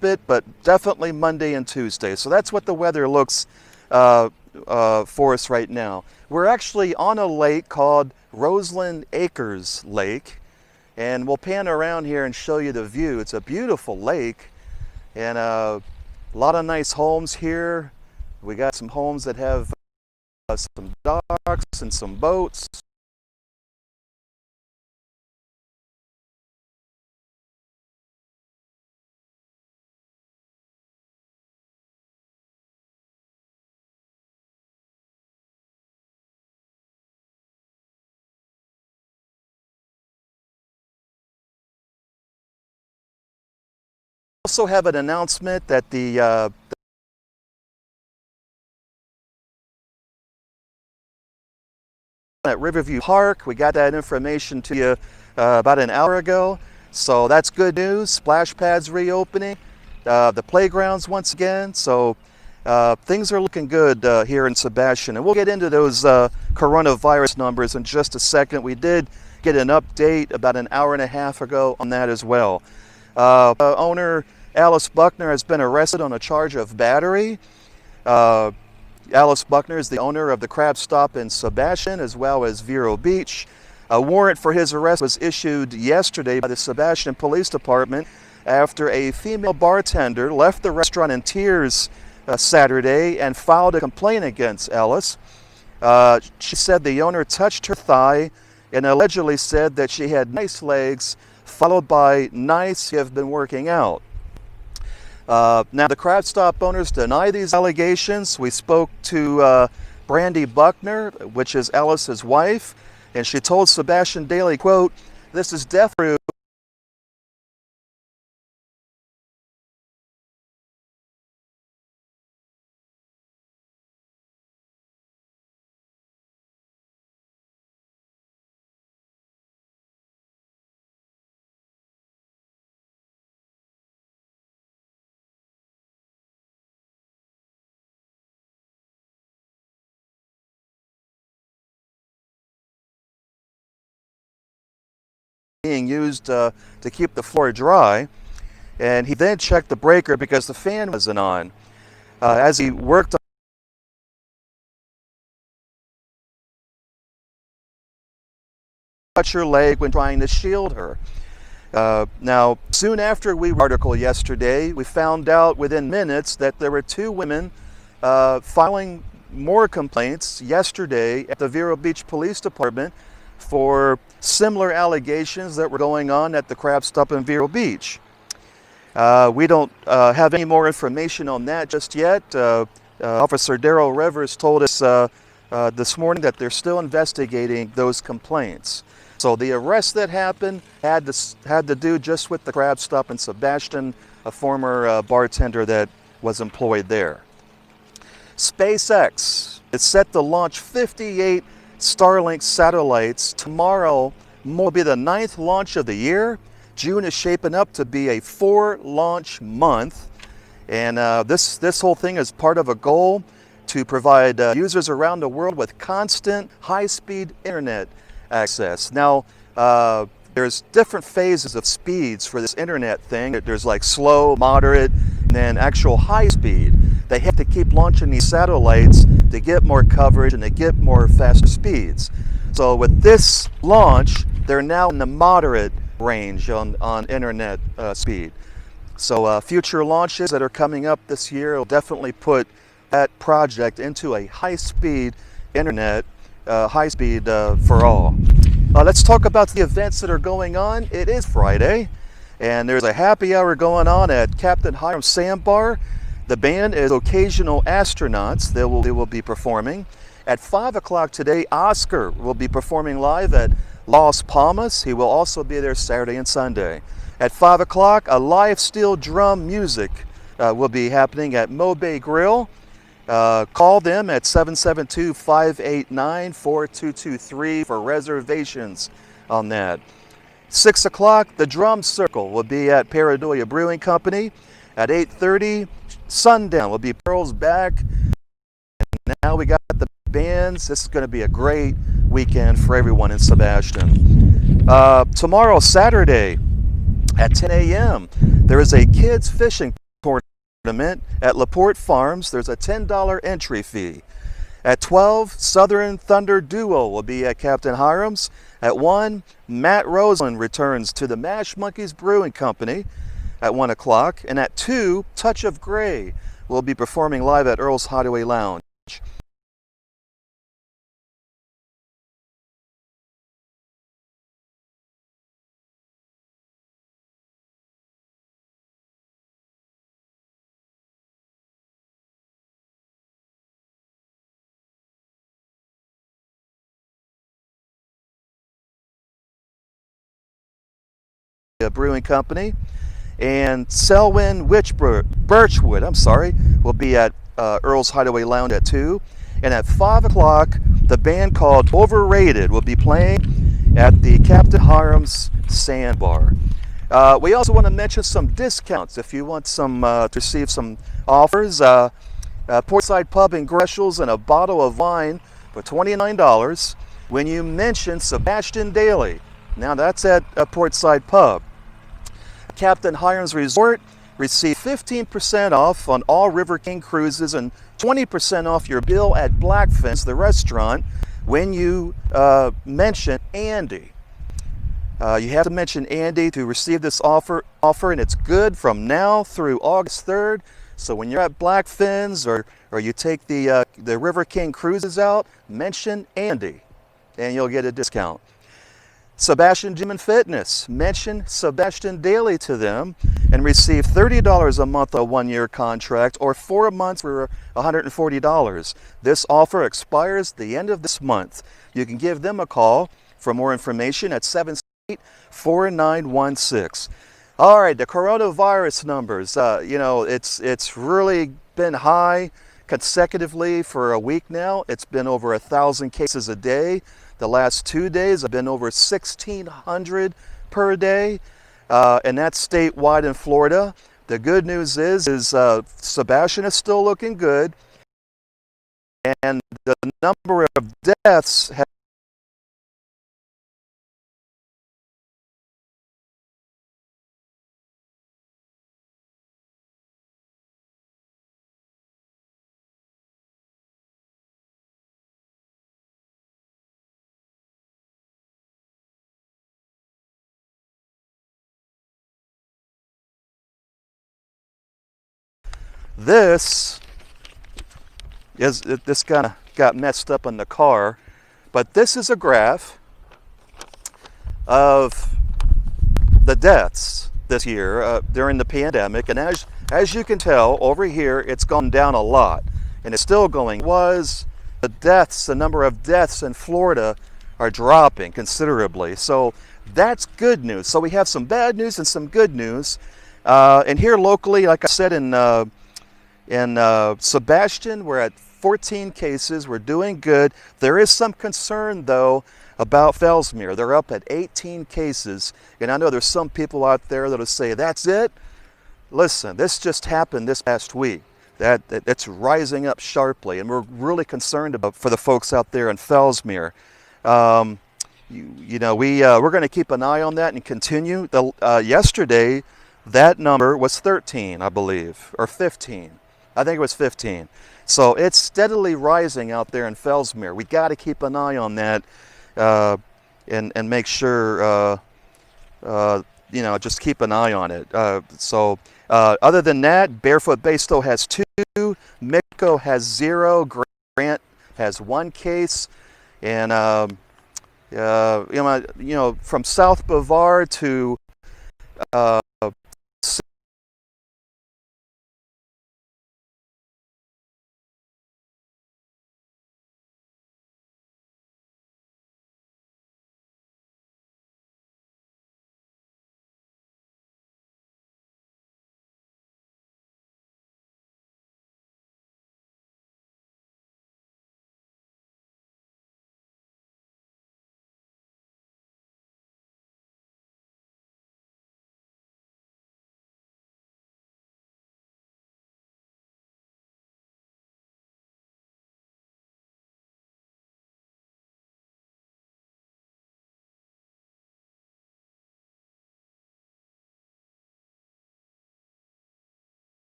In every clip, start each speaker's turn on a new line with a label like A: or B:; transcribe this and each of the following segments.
A: bit, but definitely Monday and Tuesday. So that's what the weather looks for us right now. We're actually on a lake called Roseland Acres Lake, and we'll pan around here and show you the view. It's a beautiful lake, and a lot of nice homes here. We got some homes that have some docks and some boats. Also have an announcement that at Riverview Park, we got that information to you about an hour ago. So that's good news. Splash pads reopening, the playgrounds once again. So things are looking good here in Sebastian. And we'll get into those coronavirus numbers in just a second. We did get an update about an hour and a half ago on that as well. Owner Alice Buckner has been arrested on a charge of battery. Alice Buckner is the owner of the Crab Stop in Sebastian as well as Vero Beach. A warrant for his arrest was issued yesterday by the Sebastian Police Department after a female bartender left the restaurant in tears Saturday and filed a complaint against Alice. She said the owner touched her thigh and allegedly said that she had nice legs, followed by nice, you have been working out. Now, the Crab Stop owners deny these allegations. We spoke to Brandy Buckner, which is Alice's wife, and she told Sebastian Daily, quote, "This is definitely being used to keep the floor dry." And he then checked the breaker because the fan wasn't on. As he worked on touch her leg when trying to shield her. Now, soon after we wrote the article yesterday, we found out within minutes that there were two women filing more complaints yesterday at the Vero Beach Police Department for similar allegations that were going on at the Crab Stop in Vero Beach. We don't have any more information on that just yet. Officer Daryl Rivers told us this morning that they're still investigating those complaints. So the arrest that happened had to do just with the Crab Stop in Sebastian, a former bartender that was employed there. SpaceX is set to launch 58 Starlink satellites. Tomorrow will be the 9th launch of the year. June is shaping up to be a 4-launch month. And this whole thing is part of a goal to provide users around the world with constant high-speed internet access. Now, there's different phases of speeds for this internet thing. There's like slow, moderate, and then actual high speed. They have to keep launching these satellites to get more coverage and to get more faster speeds. So with this launch, they're now in the moderate range on internet speed. So future launches that are coming up this year will definitely put that project into a high-speed internet, high-speed for all. Let's talk about the events that are going on. It is Friday, and there's a happy hour going on at Captain Hiram's Sandbar. The band is Occasional Astronauts. They will be performing. At 5 o'clock today, Oscar will be performing live at Las Palmas. He will also be there Saturday and Sunday. At 5 o'clock, a live steel drum music will be happening at Mobe Grill. Call them at 772-589-4223 for reservations on that. 6 o'clock, the Drum Circle will be at Paradoia Brewing Company. At 8:30, Sundown will be Pearl's Back. And now we got the bands. This is going to be a great weekend for everyone in Sebastian. Tomorrow, Saturday, at 10 a.m., there is a kids fishing tournament at LaPorte Farms. There's a $10 entry fee. At 12, Southern Thunder Duo will be at Captain Hiram's. At 1, Matt Roseland returns to the Mash Monkeys Brewing Company at 1 o'clock. And at 2, Touch of Grey will be performing live at Earl's Hideaway Lounge. Brewing Company. And Selwyn Birchwood, will be at Earl's Hideaway Lounge at 2. And at 5 o'clock, the band called Overrated will be playing at the Captain Hiram's Sandbar. We also want to mention some discounts if you want to receive some offers. Portside Pub and Greshel's and a bottle of wine for $29 when you mention Sebastian Daily. Now that's at Portside Pub. Captain Hiram's Resort, receive 15% off on all River King cruises and 20% off your bill at Blackfin's, the restaurant, when you mention Andy. You have to mention Andy to receive this offer, and it's good from now through August 3rd. So when you're at Blackfin's or you take the River King cruises out, mention Andy, and you'll get a discount. Sebastian Gym and Fitness, mention Sebastian Daily to them and receive $30 a month, a 1-year contract, or 4 months for $140. This offer expires the end of this month. You can give them a call for more information at 768-4916. All right, the coronavirus numbers, it's really been high consecutively for a week now. It's been over 1,000 cases a day. The last 2 days have been over 1,600 per day, and that's statewide in Florida. The good news is Sebastian is still looking good, and the number of deaths has this kind of got messed up in the car, but this is a graph of the deaths this year during the pandemic, and as you can tell over here, it's gone down a lot, and it's still going. The number of deaths in Florida are dropping considerably, so that's good news. So we have some bad news and some good news, and here locally, like I said, in Sebastian, we're at 14 cases. We're doing good. There is some concern, though, about Fellsmere. They're up at 18 cases. And I know there's some people out there that'll say, that's it? Listen, this just happened this past week. It's rising up sharply, and we're really concerned for the folks out there in Fellsmere. We're going to keep an eye on that and continue. Yesterday, that number was 13, I believe, or 15. I think it was 15. So it's steadily rising out there in Fellsmere. We got to keep an eye on that and make sure, just keep an eye on it. Other than that, Barefoot Bay still has 2, Mitco has 0, Grant has 1 case, and from South Brevard to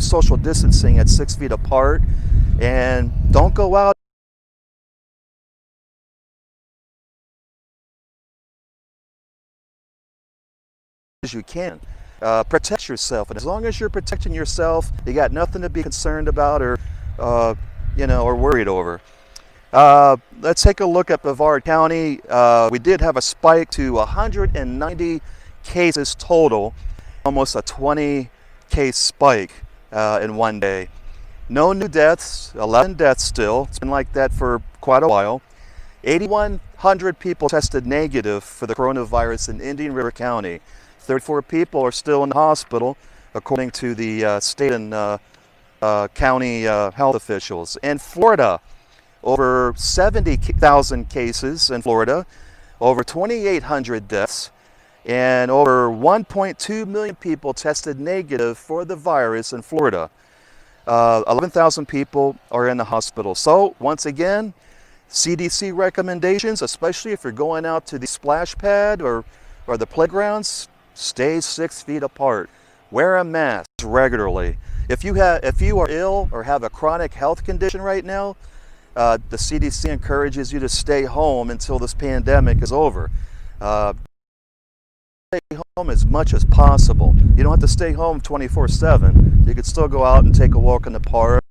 A: social distancing at 6 feet apart, and don't go out as you can. Protect yourself, and as long as you're protecting yourself, you got nothing to be concerned about or or worried over. Let's take a look at Brevard County. We did have a spike to 190 cases total, almost a 20 case spike in one day. No new deaths, 11 deaths still. It's been like that for quite a while. 8,100 people tested negative for the coronavirus in Indian River County. 34 people are still in the hospital, according to the state and county health officials. In Florida, over 70,000 cases in Florida, over 2,800 deaths, and over 1.2 million people tested negative for the virus in Florida. 11,000 people are in the hospital. So once again, CDC recommendations, especially if you're going out to the splash pad or the playgrounds, stay 6 feet apart. Wear a mask regularly. If you are ill or have a chronic health condition right now, the CDC encourages you to stay home until this pandemic is over. Stay home as much as possible. You don't have to stay home 24/7. You could still go out and take a walk in the park.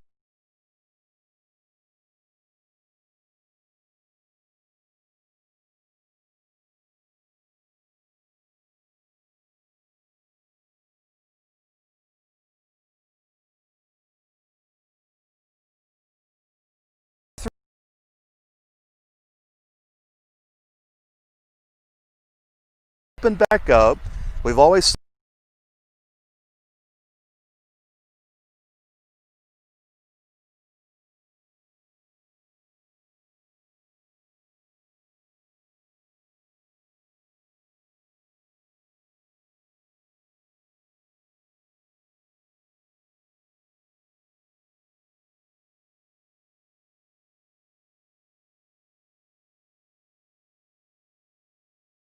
A: Open back up. We've always